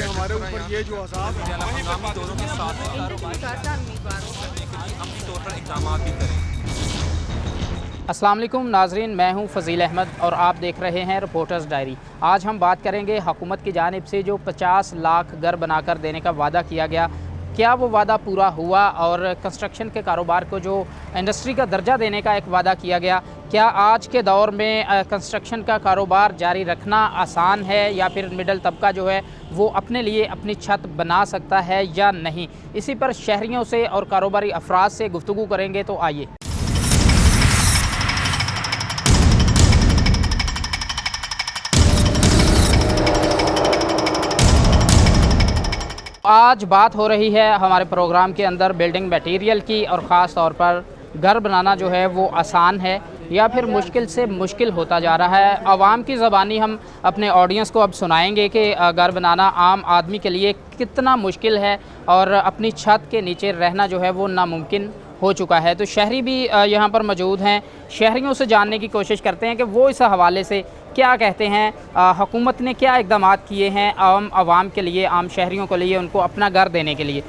ये हमारे ऊपर ये जो अज़ाब है दोनों के साथ अपनी तौर पर इक़दाम भी करें। अस्सलाम वालेकुम नाज़रीन, मैं हूं फ़ज़ील अहमद और आप देख रहे हैं रिपोर्टर्स डायरी। आज हम बात करेंगे हुकूमत की जानिब से जो 50 लाख घर बनाकर देने का वादा किया गया, क्या वो वादा पूरा हुआ? और कंस्ट्रक्शन के कारोबार को जो इंडस्ट्री का दर्जा देने का एक वादा किया गया, क्या आज के दौर में कंस्ट्रक्शन का कारोबार जारी रखना आसान है या फिर मिडल तबका जो है वो अपने लिए अपनी छत बना सकता है या नहीं? इसी पर शहरियों से और कारोबारी अफराद से गुफ्तगू करेंगे, तो आइए। आज बात हो रही है हमारे प्रोग्राम के अंदर बिल्डिंग मटेरियल की, और ख़ास तौर पर घर बनाना जो है वो आसान है या फिर मुश्किल से मुश्किल होता जा रहा है। आवाम की ज़बानी हम अपने ऑडियंस को अब सुनाएंगे कि घर बनाना आम आदमी के लिए कितना मुश्किल है और अपनी छत के नीचे रहना जो है वो नामुमकिन हो चुका है। तो शहरी भी यहाँ पर मौजूद हैं, शहरियों से जानने की कोशिश करते हैं कि वो इस हवाले से क्या कहते हैं। हुकूमत ने क्या इक़दाम किए हैं आवाम के लिए, आम शहरियों के लिए, उनको अपना घर देने के लिए।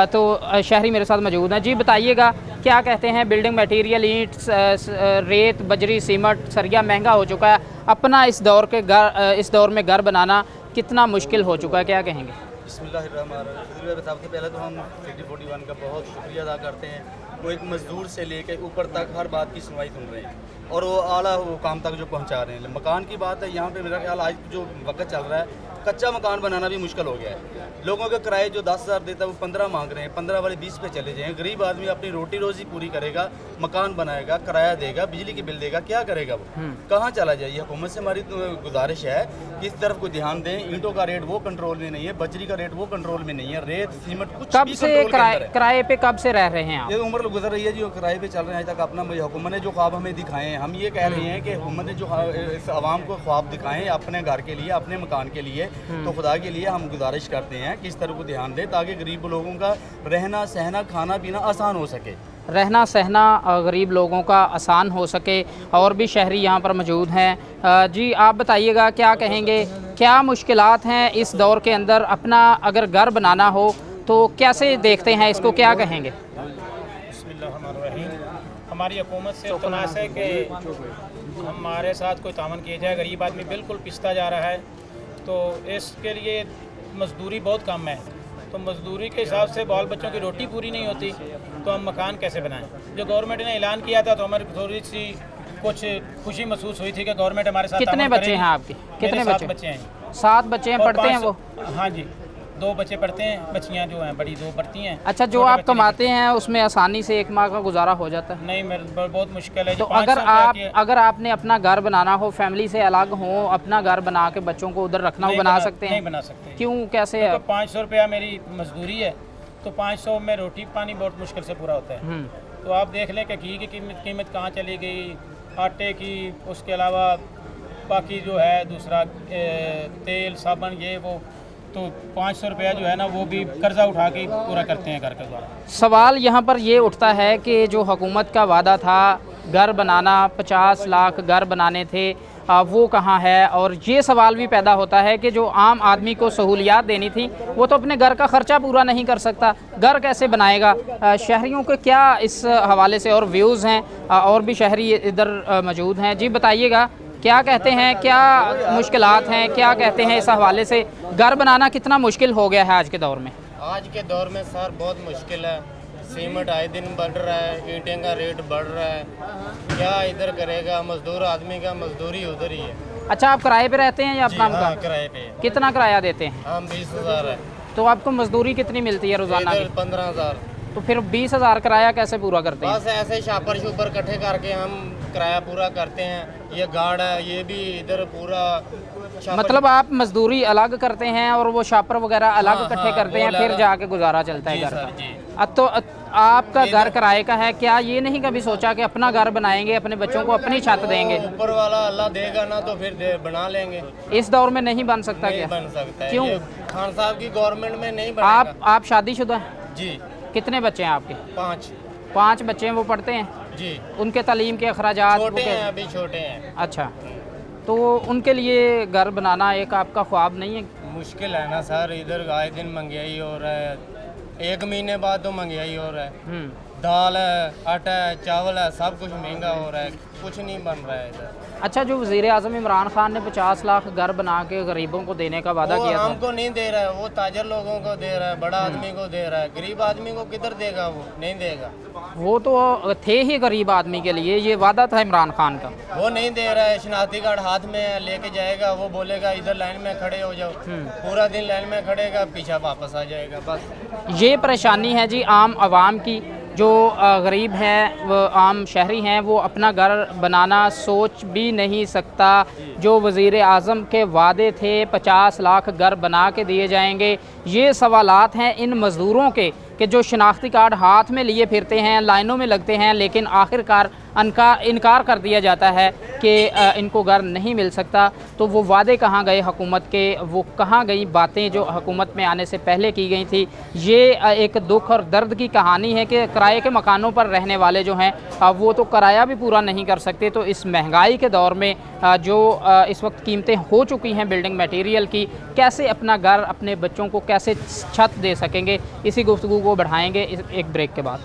तो शहरी मेरे साथ मौजूद हैं। जी बताइएगा, क्या कहते हैं? बिल्डिंग मटेरियल, ईंट, रेत, बजरी, सीमेंट, सरिया महंगा हो चुका है, अपना इस दौर में घर बनाना कितना मुश्किल हो चुका है, क्या कहेंगे? बिस्मिल्लाहिर्रहमानिर्रहीम। सबसे पहले तो हम सिटी 41 का बहुत शुक्रिया अदा करते हैं। वो एक मज़दूर से लेकर ऊपर तक हर बात की सुनवाई सुन रहे हैं और वो आला काम तक जो पहुंचा रहे हैं। मकान की बात है, यहाँ पे मेरा ख्याल आज जो वक्त चल रहा है, कच्चा मकान बनाना भी मुश्किल हो गया है। लोगों के किराए जो 10,000 देता है वो 15 मांग रहे हैं, 15 वाले 20 पे चले जाएँ। गरीब आदमी अपनी रोटी रोज़ी पूरी करेगा, मकान बनाएगा, किराया देगा, बिजली की बिल देगा, क्या करेगा वो? कहाँ चला जाए? हुकूमत से हमारी गुजारिश है कि इस तरफ को ध्यान दें। ईंटों का रेट वो कंट्रोल में नहीं है, बजरी का रेट वो कंट्रोल में नहीं है, रेत, सीमेंट कुछ कब भी से किराए पे कब से रह रहे हैं आप? ये उम्र गुजर रही है जी, किराए पे चल रहे हैं आज तक। अपना हुकूमत ने जो ख्वाब हमें दिखाए हैं, हम ये कह रहे हैं कि हुकूमत ने जो इस आवाम को ख्वाब दिखाए अपने घर के लिए, अपने मकान के लिए, तो खुदा के लिए हम गुजारिश करते हैं कि इस तरह को ध्यान दें ताकि गरीब लोगों का रहना सहना खाना पीना आसान हो सके। रहना सहना गरीब लोगों का आसान हो सके। और भी शहरी यहाँ पर मौजूद हैं। जी आप बताइएगा, क्या कहेंगे, क्या मुश्किलात हैं इस दौर के अंदर? अपना अगर घर बनाना हो तो कैसे देखते हैं इसको, क्या कहेंगे? बिस्मिल्लाहिर्रहमानिर्रहीम। हमारी हुकूमत से इल्तमास है कि हमारे साथ कोई तावन किया जाए। गरीब आदमी बिल्कुल पिसता जा रहा है, तो इसके लिए मजदूरी बहुत कम है। तो मजदूरी के हिसाब से बाल बच्चों की रोटी पूरी नहीं होती, तो हम मकान कैसे बनाएं? जो गवर्नमेंट ने ऐलान किया था तो हमारी थोड़ी सी कुछ खुशी महसूस हुई थी कि गवर्नमेंट हमारे साथ। कितने बच्चे हैं आपके? कितने बच्चे हैं? 7 बच्चे हैं। पढ़ते हैं वो? हाँ जी, 2 बच्चे पढ़ते हैं, बच्चियाँ जो हैं बड़ी 2 पढ़ती हैं। अच्छा, जो आप कमाते हैं उसमें आसानी से एक माह का गुजारा हो जाता है? नहीं, मेरे बहुत मुश्किल है। तो अगर आपने अपना घर बनाना हो, फैमिली से अलग हो, अपना घर बना के बच्चों को उधर रखना हो, बना सकते हैं? नहीं बना सकते। क्यों, कैसे है? 500 रुपया मेरी मजदूरी है, तो 500 में रोटी पानी बहुत मुश्किल से पूरा होता है। तो आप देख लें कि घी की कीमत कहाँ चली गई, आटे की, उसके अलावा बाकी जो है दूसरा तेल साबुन ये वो, तो 500 रुपया जो है ना वो भी कर्जा उठा के पूरा करते हैं घर के द्वारा। सवाल यहाँ पर ये उठता है कि जो हुकूमत का वादा था घर बनाना, 50 लाख घर बनाने थे, वो कहाँ है? और ये सवाल भी पैदा होता है कि जो आम आदमी को सहूलियात देनी थी वो तो अपने घर का ख़र्चा पूरा नहीं कर सकता, घर कैसे बनाएगा? शहरियों के क्या इस हवाले से और व्यूज़ हैं? और भी शहरी इधर मौजूद हैं। जी बताइएगा, क्या कहते हैं, क्या मुश्किलात हैं, क्या कहते हैं इस हवाले से? घर बनाना कितना मुश्किल हो गया है आज के दौर में? आज के दौर में सर बहुत मुश्किल है। सीमेंट आए दिन बढ़ रहा है, ईंटें का रेट बढ़ रहा है, क्या इधर करेगा? मजदूर आदमी का मजदूरी उधर ही है। अच्छा, आप किराए पे रहते हैं या अपना मकान? किराए पे। कितना किराया देते हैं? हम 20,000 है। तो आपको मजदूरी कितनी मिलती है रोज़ाना की? 15,000। तो फिर 20,000 किराया कैसे पूरा करते हैं? बस ऐसे शापर शुपर इकट्ठे करके हम किराया पूरा करते हैं। ये गार्ड है, ये भी इधर पूरा मतलब आप मजदूरी अलग करते हैं और वो शापर वगैरह अलग इकट्ठे करते हैं, फिर जाके गुजारा चलता है घर का। तो आपका घर किराए का है, क्या ये नहीं कभी सोचा कि अपना घर बनाएंगे, अपने बच्चों को अपनी छत देंगे? ऊपर वाला अल्लाह देगा ना तो फिर बना लेंगे। इस दौर में नहीं बन सकता? नहीं क्या बन सकता है? क्यों? खान साहब की गवर्नमेंट में नहीं बनेगा। आप शादीशुदा हैं? जी। कितने बच्चे हैं आपके? 5 बच्चे हैं। वो पढ़ते हैं? जी। उनके तालीम के अखराजात? छोटे हैं, अभी छोटे हैं। अच्छा, तो उनके लिए घर बनाना एक आपका ख्वाब नहीं है? मुश्किल है ना सर, इधर आए दिन महंगाई हो रहा है, 1 महीने बाद तो महंगाई हो रहा है। दाल है, आटा है, चावल है, सब कुछ महंगा हो रहा है, कुछ नहीं बन रहा है इधर। अच्छा, जो वज़ीर आज़म इमरान खान ने 50 लाख घर बना के गरीबों को देने का वादा किया था, हमको नहीं दे रहा है, वो ताजर लोगों को दे रहा है, बड़ा आदमी को दे रहा है, गरीब आदमी को किधर देगा, वो नहीं देगा। वो तो थे ही गरीब आदमी के लिए, ये वादा था इमरान खान का। वो नहीं दे रहा है, शनाख्ती कार्ड हाथ में है, लेके जाएगा, वो बोलेगा इधर लाइन में खड़े हो जाओ, पूरा दिन लाइन में खड़ेगा, पीछे वापस आ जाएगा, बस। ये परेशानी है जी आम आवाम की, जो गरीब हैं, वो आम शहरी हैं, वो अपना घर बनाना सोच भी नहीं सकता। जो वज़ीर आज़म के वादे थे 50 लाख घर बना के दिए जाएंगे, ये सवालात हैं इन मज़दूरों के कि जो शनाख्ती कार्ड हाथ में लिए फिरते हैं, लाइनों में लगते हैं, लेकिन आखिरकार इनकार कर दिया जाता है कि इनको घर नहीं मिल सकता। तो वो वादे कहाँ गए हुकूमत के, वो कहाँ गई बातें जो हुकूमत में आने से पहले की गई थी। ये एक दुख और दर्द की कहानी है कि किराए के मकानों पर रहने वाले जो हैं वो तो किराया भी पूरा नहीं कर सकते। तो इस महंगाई के दौर में जो इस वक्त कीमतें हो चुकी हैं बिल्डिंग मटेरियल की, कैसे अपना घर, अपने बच्चों को कैसे छत दे सकेंगे, इसी गुफ्तगू को बढ़ाएंगे एक ब्रेक के बाद।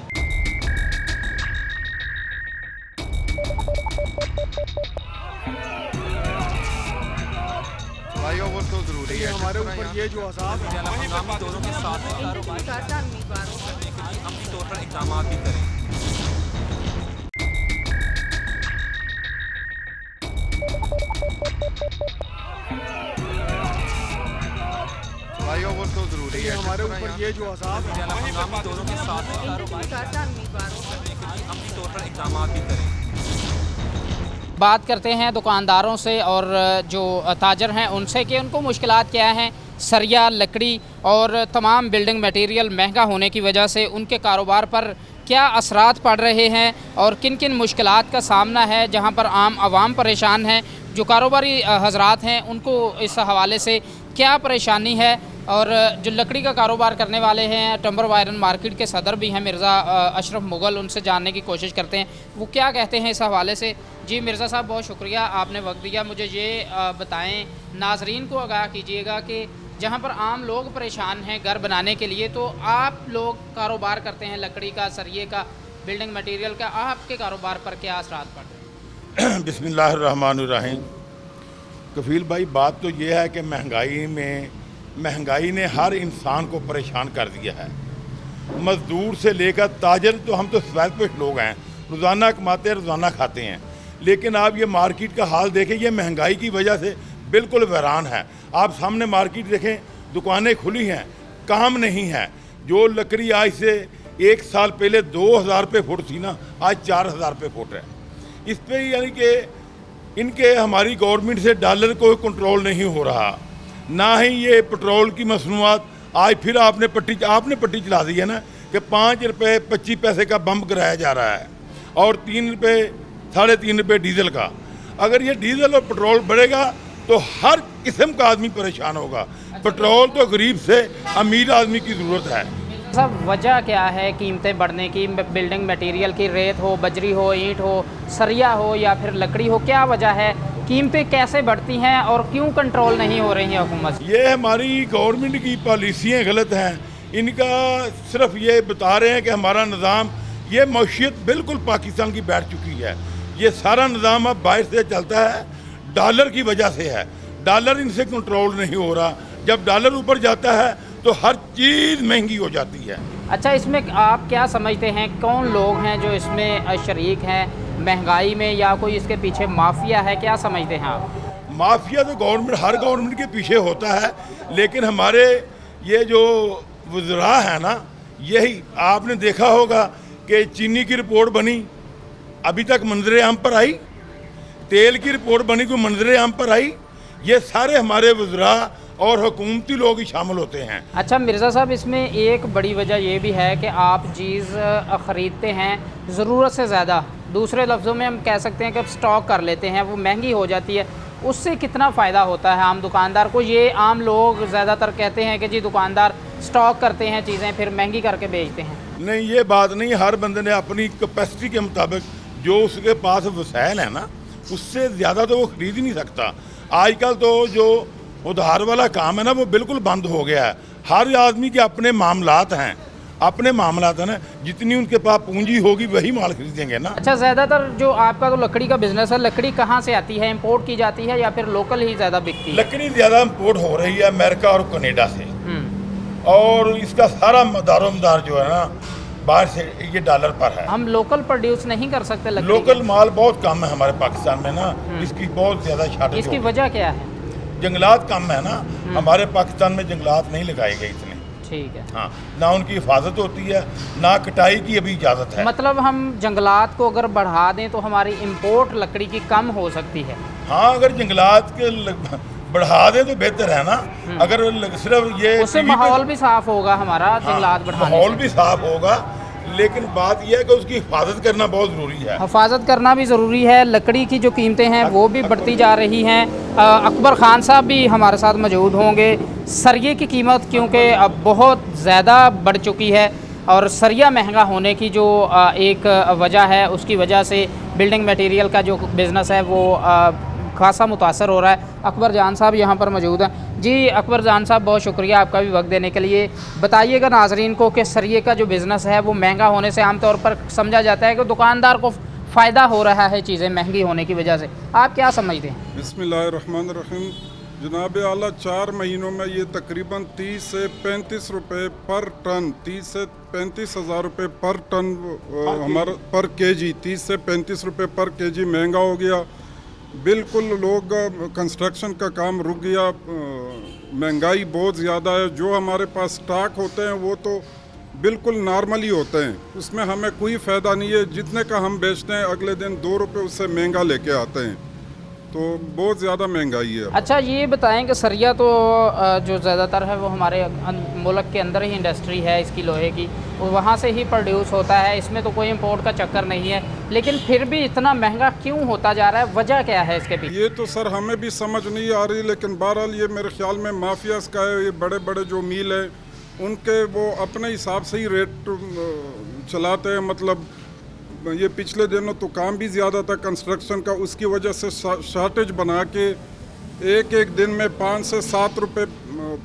भाइयों वो तो जरूरी है, हमारे ऊपर ये जो अज़ाब है हंगामी दोनों के साथ अपने तौर पर इक़दाम भी करें। भाइयों वो तो जरूरी है, हमारे ऊपर ये जो अज़ाब है हंगामी दोनों के साथ अपने तौर पर इक़दाम भी करें। बात करते हैं दुकानदारों से और जो ताजर हैं उनसे कि उनको मुश्किलात क्या हैं। सरिया, लकड़ी और तमाम बिल्डिंग मटेरियल महंगा होने की वजह से उनके कारोबार पर क्या असरात पड़ रहे हैं और किन किन मुश्किलात का सामना है, जहां पर आम आवाम परेशान हैं। जो कारोबारी हजरात हैं उनको इस हवाले से क्या परेशानी है, और जो लकड़ी का कारोबार करने वाले हैं, टम्बर वायरन मार्केट के सदर भी हैं मिर्ज़ा अशरफ मुग़ल, उनसे जानने की कोशिश करते हैं वो क्या कहते हैं इस हवाले से। जी मिर्ज़ा साहब, बहुत शुक्रिया आपने वक्त दिया। मुझे ये बताएं, नाजरीन को आगाह कीजिएगा कि जहाँ पर आम लोग परेशान हैं घर बनाने के लिए, तो आप लोग कारोबार करते हैं लकड़ी का, सरिये का, बिल्डिंग मटेरियल का, आपके कारोबार पर क्या असरात पड़ रहे हैं? बिस्मिल्लाहिर्रहमानिर्रहीम। कफील भाई, बात तो ये है कि महंगाई ने हर इंसान को परेशान कर दिया है। मज़दूर से लेकर ताजर, तो हम तो सफेदपोश लोग हैं, रोज़ाना कमाते हैं, रोज़ाना खाते हैं। लेकिन आप ये मार्केट का हाल देखें, ये महंगाई की वजह से बिल्कुल वीरान है। आप सामने मार्केट देखें, दुकानें खुली हैं, काम नहीं है। जो लकड़ी आज से 1 साल पहले 2000 रुपये फुट थी ना, आज 4000 रुपये फुट है। इस पर यानी कि इनके हमारी गवर्नमेंट से डॉलर को कंट्रोल नहीं हो रहा, ना ही ये पेट्रोल की मसनूआत। आज फिर आपने पट्टी चला दी है ना कि 5 रुपये 25 पैसे का बम गिराया जा रहा है और 3 रुपये 3.5 रुपये डीजल का। अगर ये डीजल और पेट्रोल बढ़ेगा तो हर किस्म का आदमी परेशान होगा। पेट्रोल तो गरीब से अमीर आदमी की ज़रूरत है। सब वजह क्या है कीमतें बढ़ने की? बिल्डिंग मटेरियल की, रेत हो, बजरी हो, ईंट हो, सरिया हो या फिर लकड़ी हो, क्या वजह है? कीमतें कैसे बढ़ती हैं और क्यों कंट्रोल नहीं हो रही हैं हुकूमत? ये हमारी गवर्नमेंट की पॉलिसियाँ गलत हैं। इनका सिर्फ ये बता रहे हैं कि हमारा निज़ाम, ये मईशत बिल्कुल पाकिस्तान की बैठ चुकी है। ये सारा निज़ाम अब बाहर से चलता है, डॉलर की वजह से है। डॉलर इनसे कंट्रोल नहीं हो रहा। जब डॉलर ऊपर जाता है तो हर चीज़ महंगी हो जाती है। अच्छा, इसमें आप क्या समझते हैं, कौन लोग हैं जो इसमें शरीक हैं महंगाई में, या कोई इसके पीछे माफिया है? क्या समझते हैं आप? माफिया तो हर गवर्नमेंट के पीछे होता है, लेकिन हमारे ये जो वज़रा है ना, यही आपने देखा होगा कि चीनी की रिपोर्ट बनी, अभी तक मंजर आम पर आई। तेल की रिपोर्ट बनी, कोई मंजर आम पर आई। ये सारे हमारे वज़रा और हुकूमती लोग ही शामिल होते हैं। अच्छा मिर्ज़ा साहब, इसमें एक बड़ी वजह ये भी है कि आप चीज़ ख़रीदते हैं ज़रूरत से ज़्यादा, दूसरे लफ्ज़ों में हम कह सकते हैं कि स्टॉक कर लेते हैं, वो महंगी हो जाती है। उससे कितना फ़ायदा होता है आम दुकानदार को? ये आम लोग ज़्यादातर कहते हैं कि जी दुकानदार स्टॉक करते हैं चीज़ें, फिर महंगी करके बेचते हैं। नहीं, ये बात नहीं। हर बंदे ने अपनी कैपेसिटी के मुताबिक जो उसके पास वसाइल है ना, उससे ज़्यादा तो वो ख़रीद ही नहीं सकता। आजकल तो जो उधार वाला काम है ना वो बिल्कुल बंद हो गया है। हर आदमी के अपने मामलात हैं, अपने मामलात है ना, जितनी उनके पास पूंजी होगी वही माल खरीदेंगे ना। अच्छा, ज़्यादातर जो आपका तो लकड़ी का बिजनेस है, लकड़ी कहाँ से आती है? इंपोर्ट की जाती है या फिर लोकल ही ज़्यादा बिकती है? लकड़ी ज़्यादा इम्पोर्ट हो रही है अमेरिका और कनाडा से, और इसका सारा दारोमदार जो है ना बाहर से ये डॉलर पर है। हम लोकल प्रोड्यूस नहीं कर सकते लकड़ी? लोकल माल बहुत कम है हमारे पाकिस्तान में ना, इसकी बहुत ज़्यादा शॉर्टेज। इसकी वजह क्या है? जंगलात कम है ना, हमारे पाकिस्तान में जंगलात नहीं लगाए गए इतने। ठीक है। हाँ, ना उनकी हिफाजत होती है, ना कटाई की अभी इजाज़त है। मतलब हम जंगलात को अगर बढ़ा दें तो हमारी इंपोर्ट लकड़ी की कम हो सकती है? हाँ, अगर जंगलात के बढ़ा दें तो बेहतर है ना। अगर सिर्फ ये उससे माहौल भी साफ होगा हमारा, जंगलात बढ़ाने माहौल से। भी साफ होगा, लेकिन बात यह है कि उसकी हिफाजत करना बहुत ज़रूरी है। हिफाजत करना भी ज़रूरी है। लकड़ी की जो कीमतें हैं वो भी बढ़ती जा रही हैं। अकबर ख़ान साहब भी हमारे साथ मौजूद होंगे। सरिये की कीमत क्योंकि अब बहुत ज़्यादा बढ़ चुकी है और सरिया महंगा होने की जो एक वजह है, उसकी वजह से बिल्डिंग मटेरियल का जो बिज़नेस है वो खासा मुतासर हो रहा है। अकबर जान साहब यहाँ पर मौजूद हैं। जी अकबर जान साहब, बहुत शुक्रिया आपका भी वक्त देने के लिए। बताइएगा नाजरीन को कि सरिये का जो बिज़नेस है वो महंगा होने से आमतौर पर समझा जाता है कि दुकानदार को फ़ायदा हो रहा है चीज़ें महंगी होने की वजह से, आप क्या समझते हैं? बिस्मिल्लाहिर्रहमानिर्रहीम। जनाब आला 4 महीनों में ये तकरीबन 30 से 35 रुपये पर टन, 30 से 35 हज़ार रुपये पर टन हमारा पर केजी, 30 से 35 रुपये पर केजी महंगा हो गया। बिल्कुल लोग कंस्ट्रक्शन का काम रुक गया, महंगाई बहुत ज़्यादा है। जो हमारे पास स्टॉक होते हैं वो तो बिल्कुल नॉर्मली होते हैं, उसमें हमें कोई फ़ायदा नहीं है। जितने का हम बेचते हैं अगले दिन 2 रुपये उससे महंगा लेके आते हैं, तो बहुत ज़्यादा महंगाई है। अच्छा, ये बताएं कि सरिया तो जो ज़्यादातर है वो हमारे मुल्क के अंदर ही इंडस्ट्री है इसकी लोहे की, वहाँ से ही प्रोड्यूस होता है, इसमें तो कोई इंपोर्ट का चक्कर नहीं है, लेकिन फिर भी इतना महंगा क्यों होता जा रहा है? वजह क्या है इसके पीछे? ये तो सर हमें भी समझ नहीं आ रही, लेकिन बहरहाल ये मेरे ख्याल में माफियाज का है। ये बड़े बड़े जो मील है उनके वो अपने हिसाब से ही रेट चलाते हैं। मतलब ये पिछले दिनों तो काम भी ज़्यादा था कंस्ट्रक्शन का, उसकी वजह से शॉर्टेज बना के एक दिन में 5 से 7 रुपये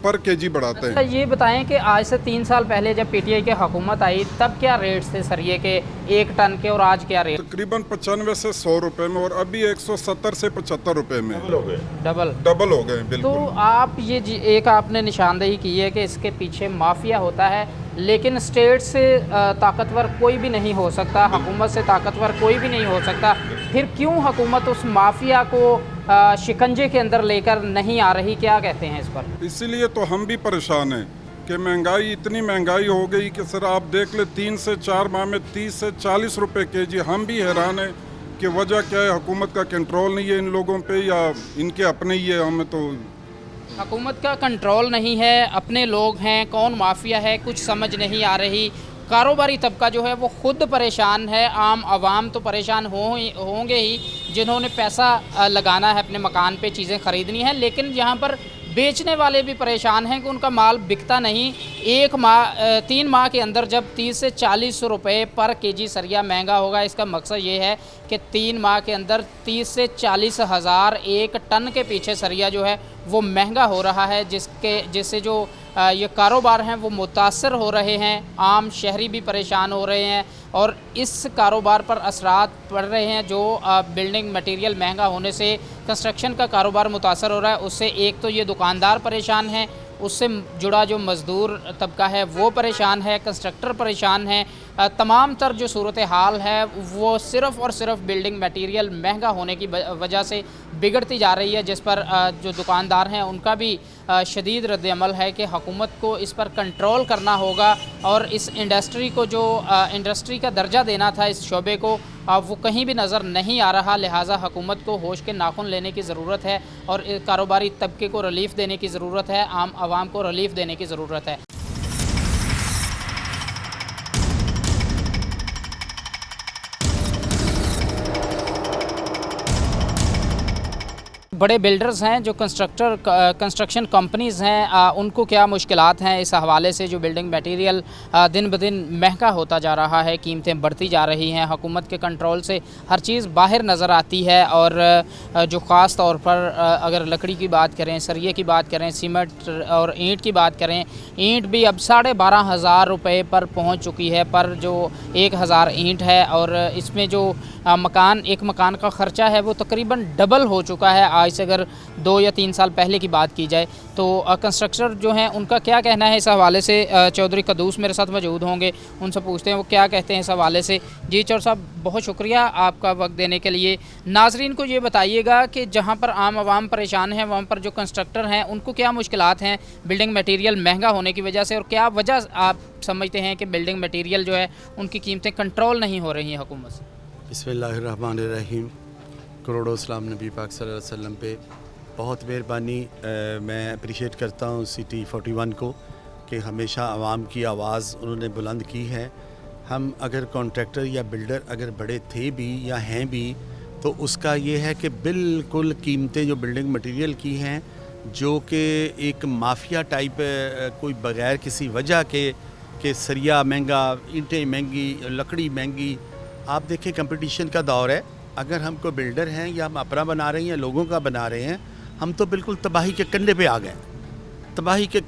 पर केजी बढ़ाते हैं। ये बताएं कि आज से 3 साल पहले जब पीटीआई की हुकूमत आई तब क्या रेट्स थे सरिये के 1 टन के, और आज क्या रेट? तकरीबन 95 से 100 रुपये में, और अभी 170 से 75 रुपये में डबल हो गए। बिल्कुल। तो आप ये एक आपने निशानदेही की है कि इसके पीछे माफिया होता है, लेकिन स्टेट से ताकतवर कोई भी नहीं हो सकता, हुकूमत से ताकतवर कोई भी नहीं हो सकता। फिर क्यों हुकूमत उस माफिया को शिकंजे के अंदर लेकर नहीं आ रही? क्या कहते हैं इस पर? इसीलिए तो हम भी परेशान हैं कि महंगाई, इतनी महंगाई हो गई कि सर आप देख ले 3 से 4 माह में 30 से 40 रुपये केजी। हम भी हैरान हैं कि वजह क्या है। हुकूमत का कंट्रोल नहीं है इन लोगों पे या इनके अपने ही है? हमें तो हुकूमत का कंट्रोल नहीं है, अपने लोग हैं, कौन माफिया है कुछ समझ नहीं आ रही। कारोबारी तबका जो है वो खुद परेशान है, आम आवाम तो परेशान होंगे ही, जिन्होंने पैसा लगाना है अपने मकान पे, चीज़ें ख़रीदनी है, लेकिन यहाँ पर बेचने वाले भी परेशान हैं कि उनका माल बिकता नहीं। 3 माह के अंदर जब 30 से 40 रुपये पर केजी सरिया महंगा होगा, इसका मकसद ये है कि 3 माह के अंदर 30 से 40 हज़ार एक टन के पीछे सरिया जो है वो महंगा हो रहा है, जिससे जो ये कारोबार हैं वो मुतासर हो रहे हैं, आम शहरी भी परेशान हो रहे हैं और इस कारोबार पर असरात पड़ रहे हैं। जो बिल्डिंग मटेरियल महंगा होने से कंस्ट्रक्शन का कारोबार मुतासर हो रहा है, उससे एक तो ये दुकानदार परेशान हैं, उससे जुड़ा जो मज़दूर तबका है वो परेशान है, कंस्ट्रक्टर परेशान हैं। तमाम तर जो सूरत हाल है वो सिर्फ़ और सिर्फ बिल्डिंग मटेरियल महंगा होने की वजह से बिगड़ती जा रही है, जिस पर जो दुकानदार हैं उनका भी शदीद रद्द-ए-अमल है कि हुकूमत को इस पर कंट्रोल करना होगा और इस इंडस्ट्री को जो इंडस्ट्री का दर्जा देना था इस शोबे को, वो कहीं भी नज़र नहीं आ रहा। लिहाजा हुकूमत को होश के नाखून लेने की ज़रूरत है और कारोबारी तबके को रिलीफ़ देने की ज़रूरत है, आम आवाम को रिलीफ़ देने की ज़रूरत है। बड़े बिल्डर्स हैं, जो कंस्ट्रक्शन कंपनीज़ हैं, उनको क्या मुश्किलात हैं इस हवाले से। जो बिल्डिंग मटेरियल दिन ब दिन महंगा होता जा रहा है, कीमतें बढ़ती जा रही हैं, हुकूमत के कंट्रोल से हर चीज़ बाहर नज़र आती है। और जो ख़ास तौर पर अगर लकड़ी की बात करें, सरिये की बात करें, सीमेंट और ईंट की बात करें, ईंट भी अब 12,500 रुपये पर पहुँच चुकी है, पर जो 1,000 ईंट है। और इसमें जो एक मकान का ख़र्चा है वो तकरीबन डबल हो चुका है आज से अगर 2 या 3 साल पहले की बात की जाए। तो कंस्ट्रक्टर जो हैं उनका क्या कहना है इस हवाले से। चौधरी कदूस मेरे साथ मौजूद होंगे, उनसे पूछते हैं वो क्या कहते हैं इस हवाले से। जी चौधरी साहब, बहुत शुक्रिया आपका वक्त देने के लिए। नाजरीन को ये बताइएगा कि जहाँ पर आम आवाम परेशान है, वहाँ पर जो कंस्ट्रक्टर हैं उनको क्या मुश्किलात हैं बिल्डिंग मटीरियल महंगा होने की वजह से, और क्या वजह आप समझते हैं कि बिल्डिंग मटीरियल जो है उनकी कीमतें कंट्रोल नहीं हो रही हैं हुकूमत से। बिस्मिल्लाहिर्रहमानिर्रहीम। करोड़ों सलाम नबी पाक सल्लल्लाहु अलैहि वसल्लम पे। बहुत मेहरबानी, मैं अप्रिशिएट करता हूँ सिटी 41 को कि हमेशा आवाम की आवाज़ उन्होंने बुलंद की है। हम अगर कॉन्ट्रैक्टर या बिल्डर अगर बड़े थे भी या हैं भी, तो उसका ये है कि बिल्कुल कीमतें जो बिल्डिंग मटेरियल की हैं, जो कि एक माफिया टाइप, कोई बग़ैर किसी वजह के सरिया महंगा, ईंटें महंगी, लकड़ी महंगी। आप देखें कंपटीशन का दौर है, अगर हम कोई बिल्डर हैं या हम अपना बना रहे हैं या लोगों का बना रहे हैं, हम तो बिल्कुल तबाही के कंधे पे आ गए, तबाही के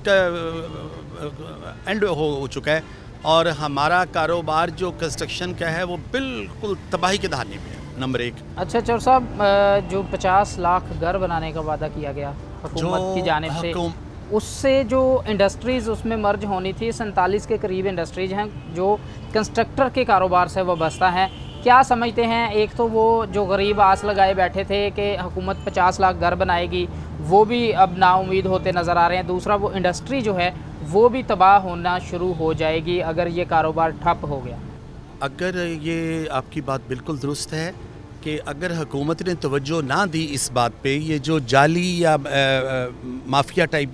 एंड हो चुका है। और हमारा कारोबार जो कंस्ट्रक्शन का है वो बिल्कुल तबाही के दहाने पे है, नंबर 1। अच्छा चौर साहब, जो 50 लाख घर बनाने का वादा किया गया हुकूमत की जानिब से, उससे जो इंडस्ट्रीज़ उसमें मर्ज होनी थी, 47 के करीब इंडस्ट्रीज़ हैं जो कंस्ट्रक्टर के कारोबार से वाबस्ता हैं। क्या समझते हैं, एक तो वो जो गरीब आस लगाए बैठे थे कि हुकूमत 50 लाख घर बनाएगी, वो भी अब नाउम्मीद होते नज़र आ रहे हैं। दूसरा, वो इंडस्ट्री जो है वो भी तबाह होना शुरू हो जाएगी अगर ये कारोबार ठप हो गया। अगर ये आपकी बात बिल्कुल दुरुस्त है कि अगर हुकूमत ने तवज्जो ना दी इस बात पे, ये जो जाली या माफिया टाइप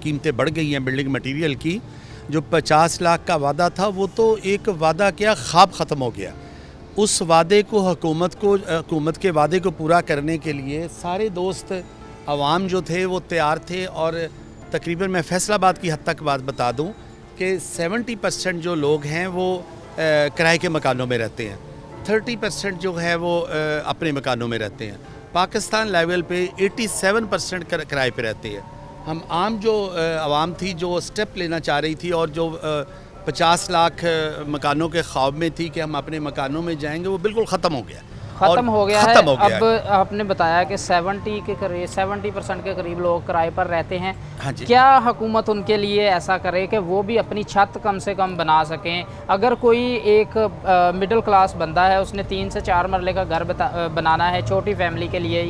कीमतें बढ़ गई हैं बिल्डिंग मटेरियल की, जो 50 लाख का वादा था वो तो एक वादा क्या, ख्वाब ख़त्म हो गया। उस वादे को हुकूमत के वादे को पूरा करने के लिए सारे दोस्त अवाम जो थे वो तैयार थे। और तकरीबन मैं फैसलाबाद की हद तक बात बता दूं कि 70% जो लोग हैं वो किराए के मकानों में रहते हैं, 30% जो है वो अपने मकानों में रहते हैं। पाकिस्तान लेवल पे 87% किराए पे रहते हैं। हम आम जो आवाम थी जो स्टेप लेना चाह रही थी और जो 50 लाख मकानों के ख्वाब में थी कि हम अपने मकानों में जाएंगे, वो बिल्कुल ख़त्म हो गया है। अब आपने बताया कि 70% के करीब लोग किराए पर रहते हैं। हाँ जी। क्या हुकूमत उनके लिए ऐसा करे कि वो भी अपनी छत कम से कम बना सकें? अगर कोई एक मिडिल क्लास बंदा है, उसने 3 से 4 मरले का घर बनाना है छोटी फैमिली के लिए,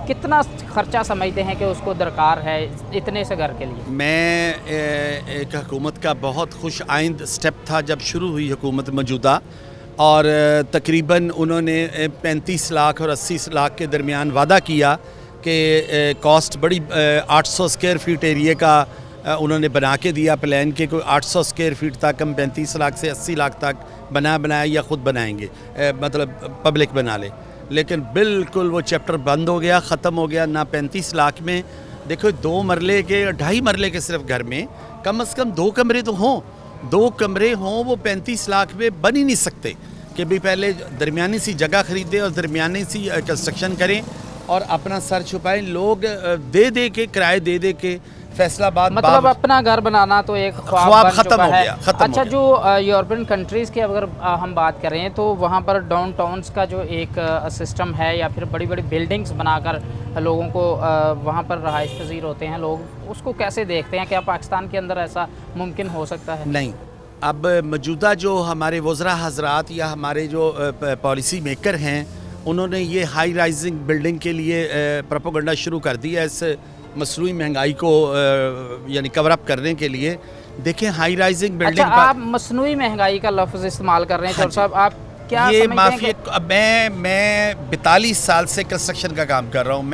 कितना खर्चा समझते हैं कि उसको दरकार है इतने से घर के लिए? मैं एक हुकूमत का बहुत खुश आइंद स्टेप था जब शुरू हुई हुकूमत मौजूदा, और तकरीबन उन्होंने 35 लाख और 80 लाख के दरमियान वादा किया कि कॉस्ट बड़ी 800 स्क्वायर फीट एरिया का उन्होंने बना के दिया प्लान के, कोई 800 स्क्वायर फीट तक हम 35 लाख से 80 लाख तक बनाया या ख़ुद बनाएंगे, मतलब पब्लिक बना ले। लेकिन बिल्कुल वो चैप्टर बंद हो गया, ख़त्म हो गया। ना 35 लाख में, देखो 2 मरले के 2.5 मरले के सिर्फ घर में कम से कम 2 कमरे तो हों, 2 कमरे हों, वो 35 लाख में बन ही नहीं सकते कि भी पहले दरमियानी सी जगह ख़रीदें और दरमियानी सी कंस्ट्रक्शन करें और अपना सर छुपाएं। लोग दे के किराए दे के फैसलाबाद, मतलब अपना घर बनाना तो एक ख्वाब ख़त्म हो गया। अच्छा, जो यूरोपियन कंट्रीज़ की अगर हम बात करें तो वहाँ पर डाउन टाउन्स का जो एक सिस्टम है, या फिर बड़ी बड़ी बिल्डिंग्स बनाकर लोगों को वहाँ पर रहाइश पजीर होते हैं लोग, उसको कैसे देखते हैं? क्या पाकिस्तान के अंदर ऐसा मुमकिन हो सकता है? नहीं। अब मौजूदा जो हमारे वज़रा हज़रात या हमारे जो पॉलिसी मेकर हैं, उन्होंने ये हाई राइजिंग बिल्डिंग के लिए प्रोपेगेंडा शुरू कर दिया इस मसनूई महंगाई को यानी कवर अप करने के लिए। देखें, हाई राइजिंग बिल्डिंग। अच्छा, आप मसनूई महंगाई का लफ्ज़ इस्तेमाल कर रहे हैं चौधरी साहब, आप क्या ये माफिया? मैं 42 साल से कंस्ट्रक्शन का काम कर रहा हूँ।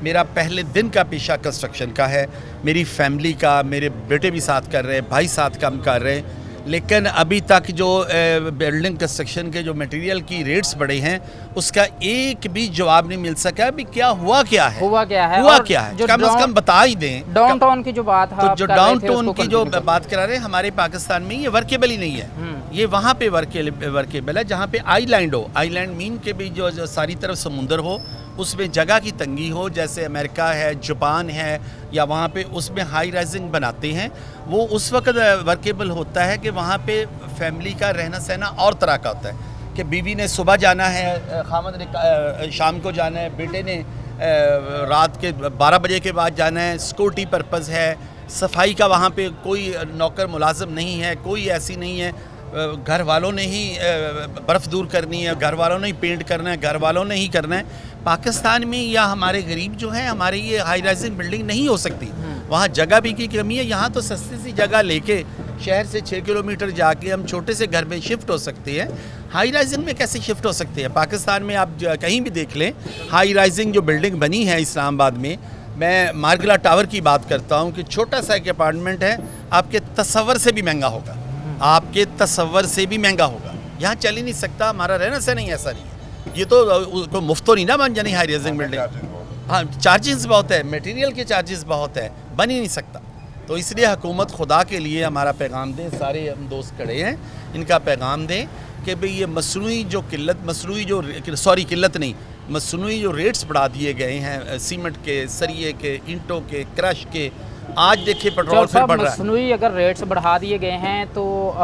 मेरा पहले दिन का पेशा कंस्ट्रक्शन का है, मेरी फैमिली का, मेरे बेटे भी साथ कर रहे हैं, भाई साथ काम कर रहे हैं। लेकिन अभी तक जो बिल्डिंग कंस्ट्रक्शन के जो मटेरियल की रेट्स बढ़े हैं उसका एक भी जवाब नहीं मिल सका अभी क्या हुआ क्या है कम से कम बता ही दें। डाउनटाउन की जो बात है, तो जो डाउनटाउन की जो बात करा रहे हैं हमारे पाकिस्तान में ये वर्केबल ही नहीं है। ये वहाँ पे वर्केबल है जहाँ पे आइलैंड हो, आइलैंड मीन के भी जो सारी तरफ समुंदर हो, उसमें जगह की तंगी हो, जैसे अमेरिका है, जापान है, या वहाँ पे उसमें हाई राइजिंग बनाते हैं, वो उस वक्त वर्केबल होता है कि वहाँ पे फैमिली का रहना सहना और तरह का होता है कि बीवी ने सुबह जाना है, खामद ने शाम को जाना है, बेटे ने रात के 12 बजे के बाद जाना है, सिक्योरिटी पर्पज़ है, सफाई का वहाँ पे कोई नौकर मुलाजिम नहीं है, कोई ऐसी नहीं है, घर वालों ने ही बर्फ़ दूर करनी है, घर वालों ने ही पेंट करना है, घर वालों ने ही करना है। पाकिस्तान में या हमारे गरीब जो हैं, हमारे ये हाई राइजिंग बिल्डिंग नहीं हो सकती, वहाँ जगह भी की कमी है। यहाँ तो सस्ती सी जगह लेके शहर से 6 किलोमीटर जाके हम छोटे से घर में शिफ्ट हो सकते हैं, हाई राइजिंग में कैसे शिफ्ट हो सकते हैं? पाकिस्तान में आप कहीं भी देख लें, हाई राइजिंग जो बिल्डिंग बनी है इस्लामाबाद में, मैं मार्गला टावर की बात करता हूँ कि छोटा सा एक अपार्टमेंट है, आपके तसव्वुर से भी महंगा होगा, आपके तसव्वुर से भी महंगा होगा। यहाँ चल ही नहीं सकता, हमारा रहना से नहीं, ऐसा नहीं है। ये तो मुफ्त तो नहीं ना बन जानी हाई राइजिंग बिल्डिंग। हाँ, चार्जेस बहुत है, मटेरियल के चार्जेस बहुत है, बन ही नहीं सकता। तो इसलिए हुकूमत खुदा के लिए हमारा पैगाम दें, सारे हम दोस्त खड़े हैं, इनका पैगाम दें कि भाई ये मसनूई जो रेट्स बढ़ा दिए गए हैं सीमेंट के, सरिये के, ईंटों के, क्रश के, आज देखिए पेट्रोल फिर बढ़ रहा है। मसनूई अगर रेट्स बढ़ा दिए गए हैं तो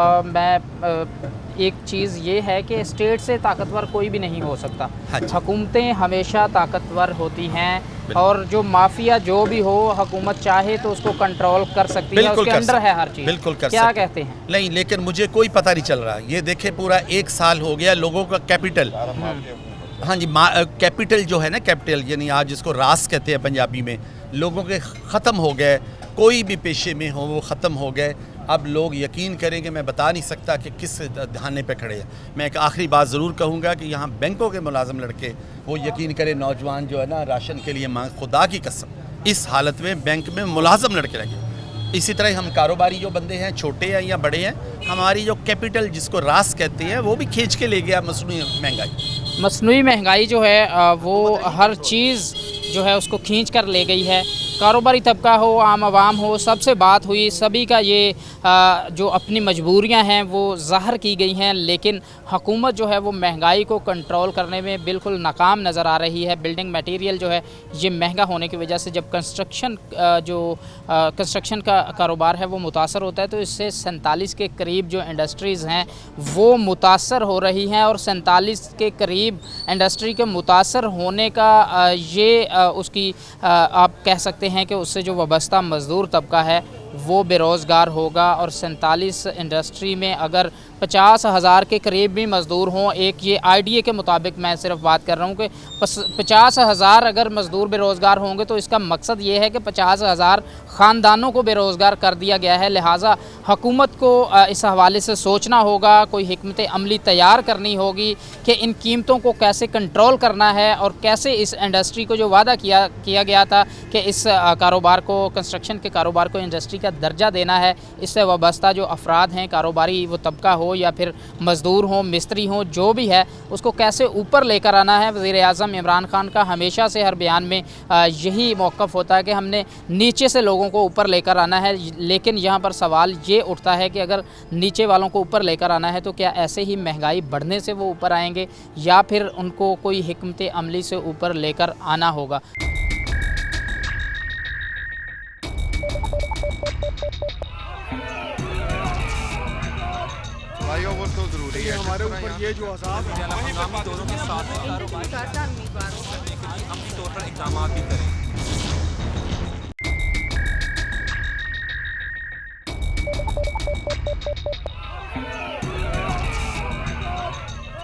एक चीज़ ये है कि स्टेट से ताकतवर कोई भी नहीं हो सकता। हाँ, हुकूमतें हमेशा ताकतवर होती हैं और जो माफिया जो भी हो, हुकूमत चाहे तो उसको कंट्रोल कर सकती है, उसके अंडर है हर चीज़। बिल्कुल कर क्या कहते हैं? नहीं, लेकिन मुझे कोई पता नहीं चल रहा। ये देखे पूरा 1 साल हो गया, लोगों का कैपिटल, हाँ जी, कैपिटल जो है ना, कैपिटल यानी आज जिसको रास कहते हैं पंजाबी में, लोगों के ख़त्म हो गए, कोई भी पेशे में हो वो ख़त्म हो गए। अब लोग यकीन करेंगे, मैं बता नहीं सकता कि किस धाने पे खड़े हैं। मैं एक आखिरी बात ज़रूर कहूँगा कि यहाँ बैंकों के मुलाजिम लड़के वो यकीन करें, नौजवान जो है ना राशन के लिए मांग, खुदा की कसम इस हालत में बैंक में मुलाजिम लड़के लगे। इसी तरह हम कारोबारी जो बंदे हैं, छोटे हैं या बड़े हैं, हमारी जो कैपिटल जिसको रास कहते हैं वो भी खींच के ले गया मसनूई महंगाई। मसनूई महंगाई जो है वो हर चीज़ जो है उसको खींच कर ले गई है। कारोबारी तबका हो, आम आवाम हो, सबसे बात हुई, सभी का ये जो अपनी मजबूरियां हैं वो ज़ाहिर की गई हैं, लेकिन हुकूमत जो है वो महंगाई को कंट्रोल करने में बिल्कुल नाकाम नज़र आ रही है। बिल्डिंग मटेरियल जो है ये महंगा होने की वजह से जब कंस्ट्रक्शन का कारोबार है वो मुतासर होता है, तो इससे 47 के करीब जो इंडस्ट्रीज़ हैं वो मुतासर हो रही हैं, और 47 के करीब इंडस्ट्री के मुतासर होने का उसकी आप कह सकते हैं कि उससे जो वाबस्ता मज़दूर तबका है वो बेरोज़गार होगा। और 47 इंडस्ट्री में अगर 50,000 के करीब भी मज़दूर हों, एक ये आईडीए के मुताबिक मैं सिर्फ बात कर रहा हूँ कि 50,000 अगर मज़दूर बेरोज़गार होंगे तो इसका मकसद ये है कि 50,000 ख़ानदानों को बेरोज़गार कर दिया गया है। लिहाजा हुकूमत को इस हवाले से सोचना होगा, कोई हिकमत अमली तैयार करनी होगी कि इन कीमतों को कैसे कंट्रोल करना है और कैसे इस इंडस्ट्री को जो वादा किया गया था कि इस कारोबार को, कंस्ट्रक्शन के कारोबार को इंडस्ट्री का दर्जा देना है, इससे वाबस्ता जो अफराद हैं, कारोबारी वो तबका हो या फिर मज़दूर हो, मिस्त्री हो, जो भी है, उसको कैसे ऊपर लेकर आना है। वज़ीर-ए-आज़म इमरान खान का हमेशा से हर बयान में यही मौक़िफ़ होता है कि हमने नीचे से लोगों को ऊपर लेकर आना है। लेकिन यहाँ पर सवाल ये उठता है कि अगर नीचे वालों को ऊपर लेकर आना है तो क्या ऐसे ही महंगाई बढ़ने से वो ऊपर आएंगे या फिर उनको कोई हिकमत अमली से ऊपर लेकर आना होगा। भाइयों वो तो जरूरी है, हमारे ऊपर ये जो अज़ाब है हम दोनों के साथ अमली तौर पर इक़दाम भी करें।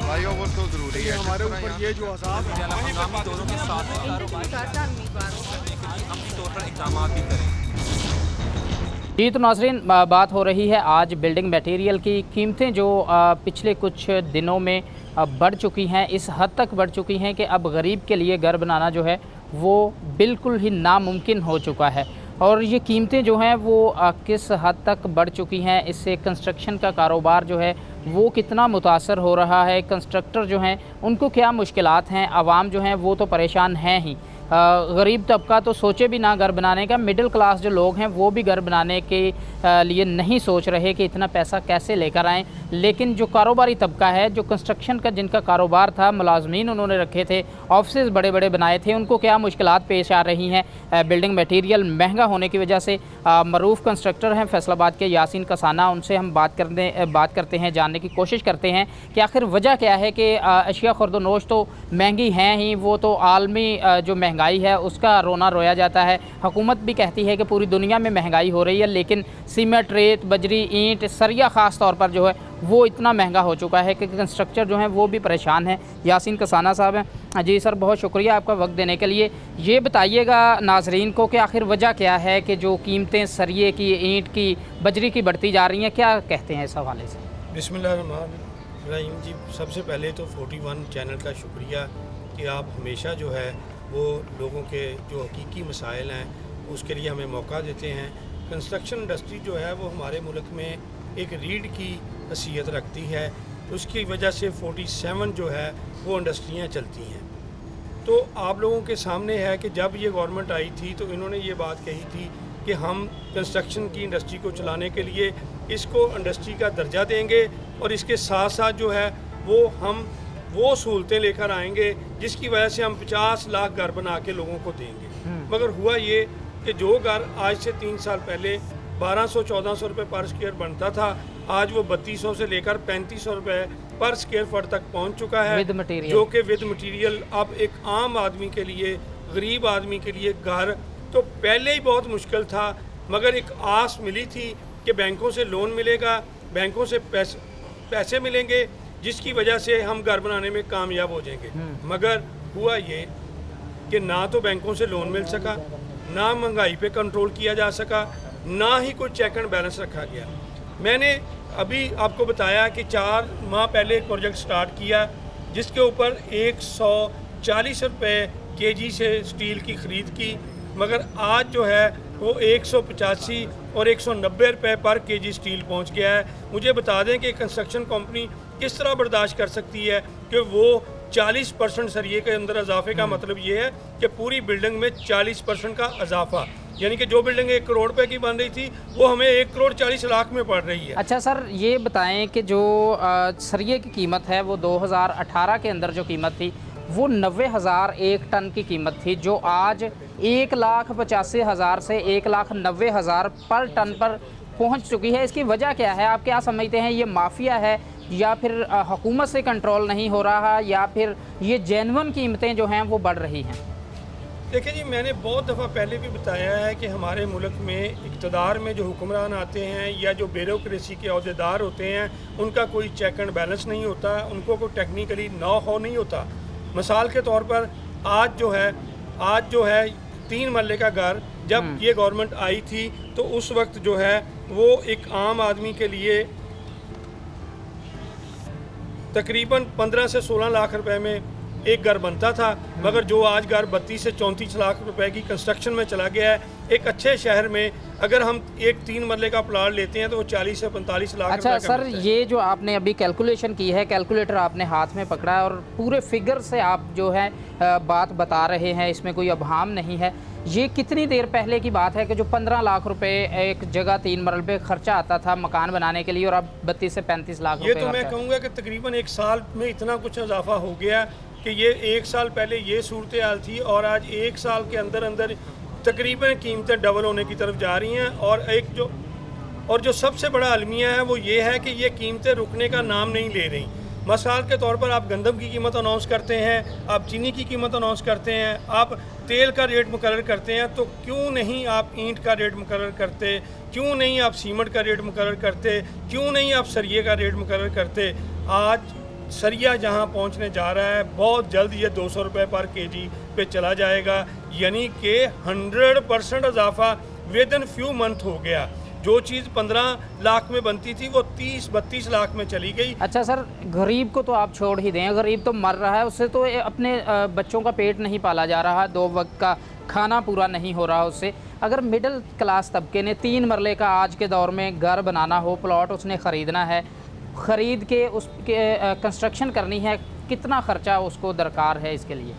भाइयों वो तो जरूरी है, हमारे ऊपर ये जो अज़ाब है हम दोनों के साथ अमली तौर पर इक़दाम भी करें। जी तो नाज़रीन, बात हो रही है आज बिल्डिंग मटेरियल की। कीमतें जो पिछले कुछ दिनों में बढ़ चुकी हैं, इस हद तक बढ़ चुकी हैं कि अब गरीब के लिए घर बनाना जो है वो बिल्कुल ही नामुमकिन हो चुका है। और ये कीमतें जो हैं वो किस हद तक बढ़ चुकी हैं, इससे कंस्ट्रक्शन का कारोबार जो है वो कितना मुतासर हो रहा है, कंस्ट्रक्टर जो हैं उनको क्या मुश्किलात हैं, आवाम जो हैं वो तो परेशान हैं ही, गरीब तबका तो सोचे भी ना घर बनाने का, मिडिल क्लास जो लोग हैं वो भी घर बनाने के लिए नहीं सोच रहे कि इतना पैसा कैसे लेकर आएँ। लेकिन जो कारोबारी तबका है, जो कंस्ट्रक्शन का जिनका कारोबार था, मुलाजमीन उन्होंने रखे थे, ऑफिस बड़े बड़े बनाए थे, उनको क्या मुश्किलात पेश आ रही हैं बिल्डिंग मटीरियल महंगा होने की वजह से। मरूफ कंस्ट्रक्टर हैं फैसलाबाद के यासीन कसाना, उनसे हम बात करते हैं, जानने की कोशिश करते हैं कि आखिर वजह क्या है कि अशिया खुर्दनोश तो महंगी हैं ही, वो तो आलमी जो महंगाई है उसका रोना रोया जाता है। हुकूमत भी कहती है कि पूरी दुनिया में महंगाई हो रही है, लेकिन सीमेंट, रेत, बजरी, ईंट, सरिया ख़ास तौर पर जो है वो इतना महंगा हो चुका है कि कंस्ट्रक्टर जो हैं वो भी परेशान हैं। यासीन कसाना साहब हैं। जी सर, बहुत शुक्रिया आपका वक्त देने के लिए। ये बताइएगा नाजरीन को कि आखिर वजह क्या है कि जो कीमतें सरिये की, ईंट की, बजरी की बढ़ती जा रही हैं, क्या कहते हैं इस हवाले से? बिस्मिल्लाहिर्रहमानिर्रहीम जी, सबसे पहले तो 41 चैनल का शुक्रिया कि आप हमेशा जो है वो लोगों के जो हकीकी मसाइल हैं उसके लिए हमें मौका देते हैं। कंस्ट्रक्शन इंडस्ट्री जो है वो हमारे मुल्क में एक रीढ़ की हैसियत रखती है, उसकी वजह से 47 जो है वो इंडस्ट्रियाँ चलती हैं। तो आप लोगों के सामने है कि जब ये गवर्नमेंट आई थी तो इन्होंने ये बात कही थी कि हम कंस्ट्रक्शन की इंडस्ट्री को चलाने के लिए इसको इंडस्ट्री का दर्जा देंगे और इसके साथ साथ जो है वो हम वो सहूलतें लेकर आएंगे जिसकी वजह से हम 50 लाख घर बना के लोगों को देंगे। मगर हुआ ये कि जो घर आज से 3 साल पहले 1200-1400 रुपये पर स्क्वायर बनता था, आज वो 3200 से लेकर 3500 रुपये पर स्क्वायर फुट तक पहुंच चुका है, जो कि विद मटीरियल अब एक आम आदमी के लिए, गरीब आदमी के लिए घर तो पहले ही बहुत मुश्किल था, मगर एक आस मिली थी कि बैंकों से लोन मिलेगा, बैंकों से पैसे मिलेंगे जिसकी वजह से हम घर बनाने में कामयाब हो जाएंगे। मगर हुआ ये कि ना तो बैंकों से लोन मिल सका, ना महंगाई पे कंट्रोल किया जा सका, ना ही कोई चेक एंड बैलेंस रखा गया। मैंने अभी आपको बताया कि 4 माह पहले एक प्रोजेक्ट स्टार्ट किया जिसके ऊपर 140 रुपये केजी से स्टील की ख़रीद की, मगर आज जो है वो 185 और 190 रुपये पर केजी स्टील पहुंच गया है। मुझे बता दें कि कंस्ट्रक्शन कंपनी किस तरह बर्दाश्त कर सकती है कि वो 40% सरिये के अंदर इजाफे का मतलब ये है कि पूरी बिल्डिंग में 40% का इजाफा, यानी कि जो बिल्डिंग 1 करोड़ रुपए की बन रही थी वो हमें 1 करोड़ 40 लाख में पड़ रही है। अच्छा सर, ये बताएं कि जो सरिये की कीमत है वो 2018 के अंदर जो कीमत थी वो 90,000 एक टन की कीमत थी, जो आज 1,85,000 से 1,90,000 पर टन पर पहुंच चुकी है। इसकी वजह क्या है, आप क्या समझते हैं? ये माफिया है या फिर हुकूमत से कंट्रोल नहीं हो रहा, या फिर ये जेन्युइन कीमतें जो हैं वो बढ़ रही हैं? देखिए जी, मैंने बहुत दफ़ा पहले भी बताया है कि हमारे मुल्क में इक़्तिदार में जो हुक्मरान आते हैं या जो ब्यूरोक्रेसी के अहदेदार होते हैं उनका कोई चेक एंड बैलेंस नहीं होता, उनको कोई टेक्निकली नो हो नहीं होता। मिसाल के तौर पर आज जो है 3 मरले का घर जब ये गवर्नमेंट आई थी तो उस वक्त जो है वो एक आम आदमी के लिए तकरीबन 15 से 16 लाख रुपए में एक घर बनता था, मगर जो आज घर 32 से 34 लाख रुपए की कंस्ट्रक्शन में चला गया है। एक अच्छे शहर में अगर हम एक 3 मरले का प्लाट लेते हैं तो वो 40 से 45 लाख। अच्छा सर, ये जो आपने अभी कैलकुलेशन की है, कैलकुलेटर आपने हाथ में पकड़ा है और पूरे फिगर से आप जो है बात बता रहे हैं, इसमें कोई अभाम नहीं है। ये कितनी देर पहले की बात है कि जो 15 लाख रुपए एक जगह 3 मरल पे खर्चा आता था मकान बनाने के लिए और अब 32 से 35 लाख रुपए? ये तो मैं कहूँगा कि तकरीबन 1 साल में इतना कुछ इजाफा हो गया कि ये 1 साल पहले ये सूरत हाल थी और आज 1 साल के अंदर अंदर तकरीबन कीमतें डबल होने की तरफ जा रही हैं। और जो सबसे बड़ा अलमिया है वो ये है कि ये कीमतें रुकने का नाम नहीं ले रही। मिसाल के तौर पर आप गंदम की कीमत अनाउंस करते हैं, आप चीनी की कीमत अनाउंस करते हैं, आप तेल का रेट मुकर्रर करते हैं, तो क्यों नहीं आप ईंट का रेट मुकर्रर करते, क्यों नहीं आप सीमेंट का रेट मुकर्रर करते, क्यों नहीं आप सरिये का रेट मुकर्रर करते? आज सरिया जहां पहुंचने जा रहा है बहुत जल्द ये 200 रुपये पर केजी पे चला जाएगा, यानी कि 100% इजाफा विद इन फ्यू मंथ हो गया। जो चीज़ 15 लाख में बनती थी वो 30-32 लाख में चली गई। अच्छा सर, गरीब को तो आप छोड़ ही दें, गरीब तो मर रहा है, उससे तो अपने बच्चों का पेट नहीं पाला जा रहा, 2 वक्त का खाना पूरा नहीं हो रहा उससे। अगर मिडिल क्लास तबके ने 3 मरले का आज के दौर में घर बनाना हो, प्लॉट उसने ख़रीदना है, ख़रीद के उसके कंस्ट्रक्शन करनी है, कितना ख़र्चा उसको दरकार है इसके लिए?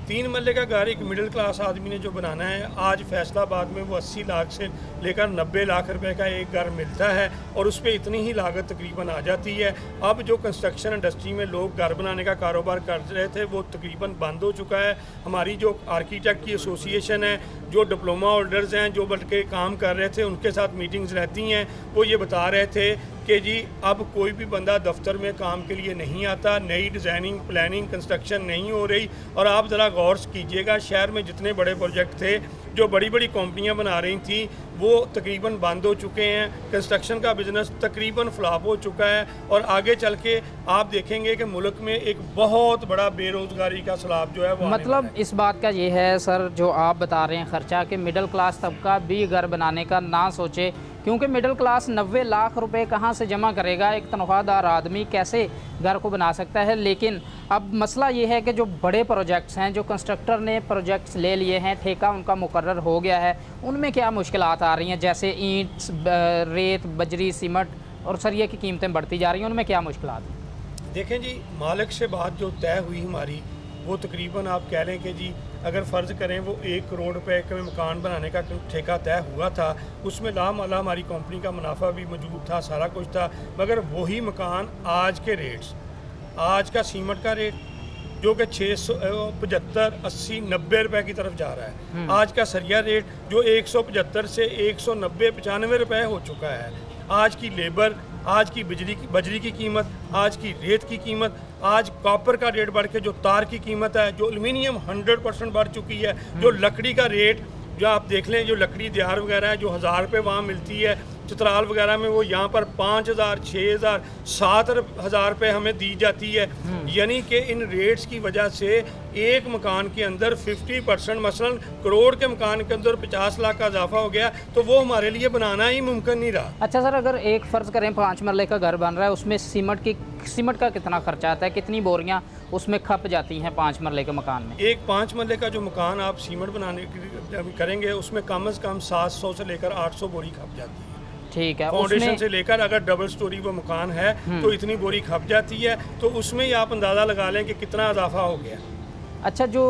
3 मरले का घर एक मिडिल क्लास आदमी ने जो बनाना है, आज फैसलाबाद में वो 80 लाख से लेकर 90 लाख रुपए का एक घर मिलता है और उस पर इतनी ही लागत तकरीबन आ जाती है। अब जो कंस्ट्रक्शन इंडस्ट्री में लोग घर बनाने का कारोबार कर रहे थे वो तकरीबन बंद हो चुका है। हमारी जो आर्किटेक्ट की एसोसिएशन है, जो डिप्लोमा होल्डर्स हैं, जो बल्कि काम कर रहे थे, उनके साथ मीटिंग्स रहती हैं, वो ये बता रहे थे कि जी अब कोई भी बंदा दफ्तर में काम के लिए नहीं आता, नई डिज़ाइनिंग प्लानिंग कंस्ट्रक्शन नहीं हो रही। और आप ज़रा गौर कीजिएगा, शहर में जितने बड़े प्रोजेक्ट थे जो बड़ी बड़ी कंपनियां बना रही थी वो तकरीबन बंद हो चुके हैं। कंस्ट्रक्शन का बिज़नेस तकरीबन फ्लॉप हो चुका है और आगे चल के आप देखेंगे कि मुल्क में एक बहुत बड़ा बेरोज़गारी का सैलाब जो है वो मतलब इस बात का ये है सर जो आप बता रहे हैं ख़र्चा, कि मिडिल क्लास तबका भी घर बनाने का ना सोचे, क्योंकि मिडिल क्लास 90 लाख रुपए कहाँ से जमा करेगा? एक तनख्वाहदार आदमी कैसे घर को बना सकता है? लेकिन अब मसला ये है कि जो बड़े प्रोजेक्ट्स हैं, जो कंस्ट्रक्टर ने प्रोजेक्ट्स ले लिए हैं, ठेका उनका मुकर्रर हो गया है, उनमें क्या मुश्किलात आ रही हैं? जैसे ईंट, रेत, बजरी, सीमेंट और सरिये की कीमतें बढ़ती जा रही हैं, उनमें क्या मुश्किलात हैं? देखें जी, मालिक से बात जो तय हुई हमारी, वो तकरीबन आप कह लें कि जी अगर फ़र्ज़ करें वो 1 करोड़ रुपए के मकान बनाने का ठेका तय हुआ था, उसमें लामाला हमारी कंपनी का मुनाफा भी मौजूद था, सारा कुछ था। मगर वही मकान आज के रेट्स, आज का सीमेंट का रेट जो कि 675, 80, 90 रुपए की तरफ जा रहा है, आज का सरिया रेट जो 175 से 190, 95 रुपए हो चुका है। आज की लेबर, आज की बजरी की कीमत, आज की रेत की कीमत, आज कॉपर का रेट बढ़ के जो तार की कीमत है, जो एल्युमिनियम 100% बढ़ चुकी है, जो लकड़ी का रेट जो आप देख लें, जो लकड़ी दिहार वगैरह है जो 1000 रुपये वहाँ मिलती है, चित्राल वगैरह में वो यहाँ पर 5000, 6000, 7000 रुपये हमें दी जाती है। यानी कि इन रेट्स की वजह से एक मकान के अंदर 50% मसलन करोड़ के मकान के अंदर 50 लाख का इजाफा हो गया, तो वो हमारे लिए बनाना ही मुमकिन नहीं रहा। अच्छा सर, अगर एक फ़र्ज़ करें 5 मरले का घर बन रहा है, उसमें सीमेंट का कितना खर्चा आता है? कितनी बोरियाँ उसमें खप जाती हैं 5 मरले के मकान में? एक 5 मरले का जो मकान आप सीमेंट बनाने करेंगे उसमें कम से कम 700 से लेकर 800 बोरी खप जाती है। ठीक है, फाउंडेशन से लेकर अगर डबल स्टोरी वो मकान है तो इतनी बोरी खप जाती है, तो उसमें ही आप अंदाज़ा लगा लें कि कितना इजाफा हो गया। अच्छा, जो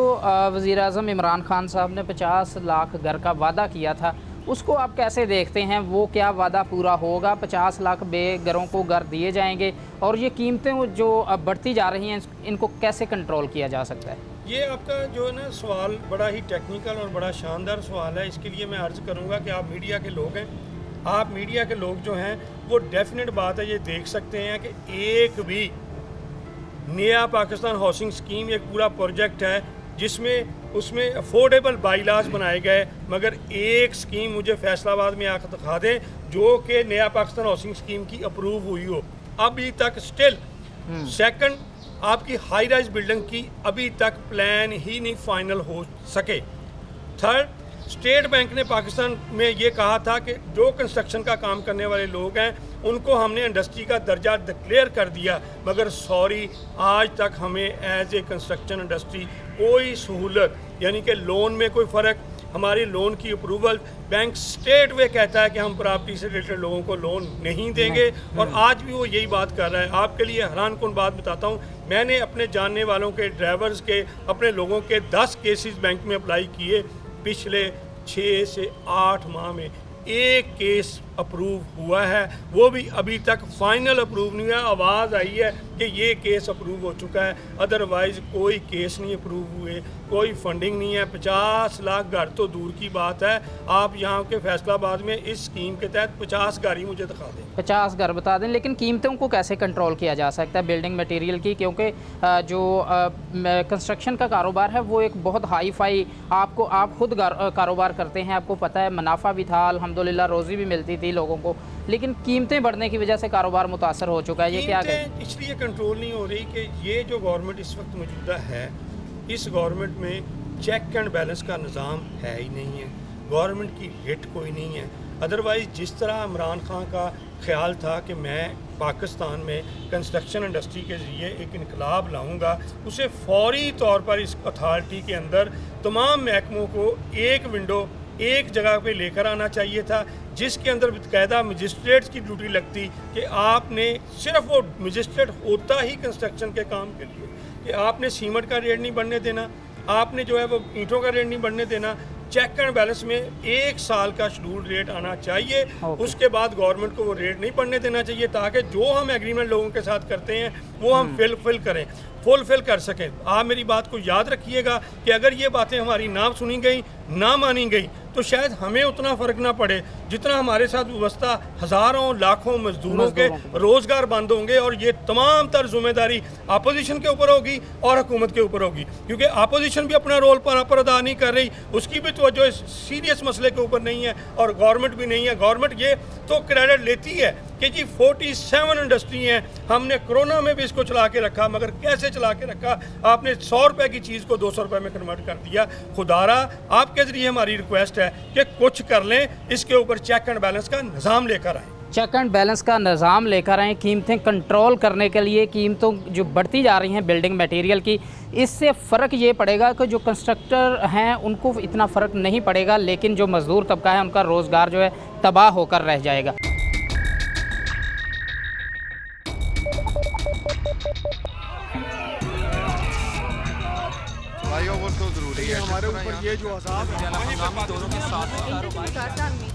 वज़ीर-ए-आज़म इमरान खान साहब ने 50 लाख घर का वादा किया था, उसको आप कैसे देखते हैं? वो क्या वादा पूरा होगा? 50 लाख बेघरों को घर दिए जाएंगे? और ये कीमतें जो अब बढ़ती जा रही हैं, इनको कैसे कंट्रोल किया जा सकता है? ये आपका जो है ना सवाल बड़ा ही टेक्निकल और बड़ा शानदार सवाल है। इसके लिए मैं अर्ज़ करूँगा कि आप मीडिया के लोग हैं, आप मीडिया के लोग जो हैं वो डेफिनेट बात है ये देख सकते हैं कि एक भी नया पाकिस्तान हाउसिंग स्कीम एक पूरा प्रोजेक्ट है जिसमें उसमें अफोर्डेबल बाईलाज बनाए गए, मगर एक स्कीम मुझे फैसलाबाद में आकर दिखा दें जो कि नया पाकिस्तान हाउसिंग स्कीम की अप्रूव हुई हो। अभी तक स्टिल सेकंड आपकी हाई राइज बिल्डिंग की अभी तक प्लान ही नहीं फाइनल हो सके। थर्ड, स्टेट बैंक ने पाकिस्तान में ये कहा था कि जो कंस्ट्रक्शन का काम करने वाले लोग हैं उनको हमने इंडस्ट्री का दर्जा डिक्लेयर कर दिया, मगर सॉरी आज तक हमें एज ए कंस्ट्रक्शन इंडस्ट्री कोई सहूलत यानी कि लोन में कोई फ़र्क, हमारी लोन की अप्रूवल बैंक स्टेट वे कहता है कि हम प्रॉपर्टी से रिलेटेड लोगों को लोन नहीं देंगे और आज भी वो यही बात कर रहा है। आपके लिए हैरान कुन बात बताता हूँ, मैंने अपने जानने वालों के ड्राइवर्स के अपने लोगों के 10 केसेस बैंक में अप्लाई किए, पिछले 6 से 8 माह में एक केस अप्रूव हुआ है, वो भी अभी तक फाइनल अप्रूव नहीं हुआ। आवाज़ आई है कि ये केस अप्रूव हो चुका है, अदरवाइज़ कोई केस नहीं अप्रूव हुए, कोई फंडिंग नहीं है। 50 लाख घर तो दूर की बात है, आप यहाँ के फैसलाबाद में इस स्कीम के तहत 50 घर ही मुझे दिखा दें, 50 घर बता दें। लेकिन कीमतों को कैसे कंट्रोल किया जा सकता है बिल्डिंग मटेरियल की? क्योंकि जो कंस्ट्रक्शन का कारोबार है वो एक बहुत हाई फाई, आप खुद कारोबार करते हैं, आपको पता है मुनाफा भी था, अल्हम्दुलिल्लाह रोज़ी भी मिलती थी लोगों को, लेकिन कीमतें बढ़ने की वजह से कारोबार मुतासर हो चुका है। ये क्या कहें? इसलिए कंट्रोल नहीं हो रही कि ये जो गवर्नमेंट इस वक्त मौजूदा है, इस गवर्नमेंट में चेक एंड बैलेंस का निज़ाम है ही नहीं है, गवर्नमेंट की हिट कोई नहीं है। अदरवाइज़ जिस तरह इमरान खान का ख्याल था कि मैं पाकिस्तान में कंस्ट्रक्शन इंडस्ट्री के ज़रिए एक इनकलाब लाऊंगा, उसे फौरी तौर पर इस अथॉरिटी के अंदर तमाम महकमों को एक विंडो, एक जगह पे लेकर आना चाहिए था, जिसके अंदर बाकायदा मजिस्ट्रेट्स की ड्यूटी लगती कि आपने सिर्फ वो मजिस्ट्रेट होता ही कंस्ट्रक्शन के काम के लिए कि आपने सीमेंट का रेट नहीं बढ़ने देना, आपने जो है वो ईंटों का रेट नहीं बढ़ने देना। चेक एंड बैलेंस में 1 साल का शेड्यूल रेट आना चाहिए, उसके बाद गवर्नमेंट को वो रेट नहीं बढ़ने देना चाहिए, ताकि जो हम एग्रीमेंट लोगों के साथ करते हैं वो हम फुलफिल कर सकें। आप मेरी बात को याद रखिएगा कि अगर ये बातें हमारी ना सुनी गई, ना मानी गई, तो शायद हमें उतना फ़र्क ना पड़े जितना हमारे साथ व्यवस्था हज़ारों लाखों मजदूरों के रोज़गार बंद होंगे, और ये तमाम तर जिम्मेदारी अपोजिशन के ऊपर होगी और हुकूमत के ऊपर होगी, क्योंकि अपोजिशन भी अपना रोल पर अदा नहीं कर रही, उसकी भी तवज्जो इस सीरियस मसले के ऊपर नहीं है, और गवर्नमेंट भी नहीं है। गवर्नमेंट ये तो क्रेडिट लेती है कि जी 47 इंडस्ट्री हैं, हमने कोरोना में भी इसको चला के रखा, मगर कैसे चला के रखा, आपने 100 रुपए की चीज़ को 200 रुपए में कन्वर्ट कर दिया। खुदारा आपके ज़रिए हमारी रिक्वेस्ट है कि कुछ कर लें, इसके ऊपर चेक एंड बैलेंस का निज़ाम लेकर आएँ। चेक एंड बैलेंस का निज़ाम लेकर आएँ, कीमतें कंट्रोल करने के लिए। कीमतों जो बढ़ती जा रही हैं बिल्डिंग मटेरियल की, इससे फ़र्क ये पड़ेगा कि जो कंस्ट्रक्टर हैं उनको इतना फ़र्क नहीं पड़ेगा, लेकिन जो मज़दूर तबका है उनका रोज़गार जो है तबाह होकर रह जाएगा। भाई वो तो ज़रूरी है, हमारे ऊपर ये जो अज़ाब है दोनों के साथ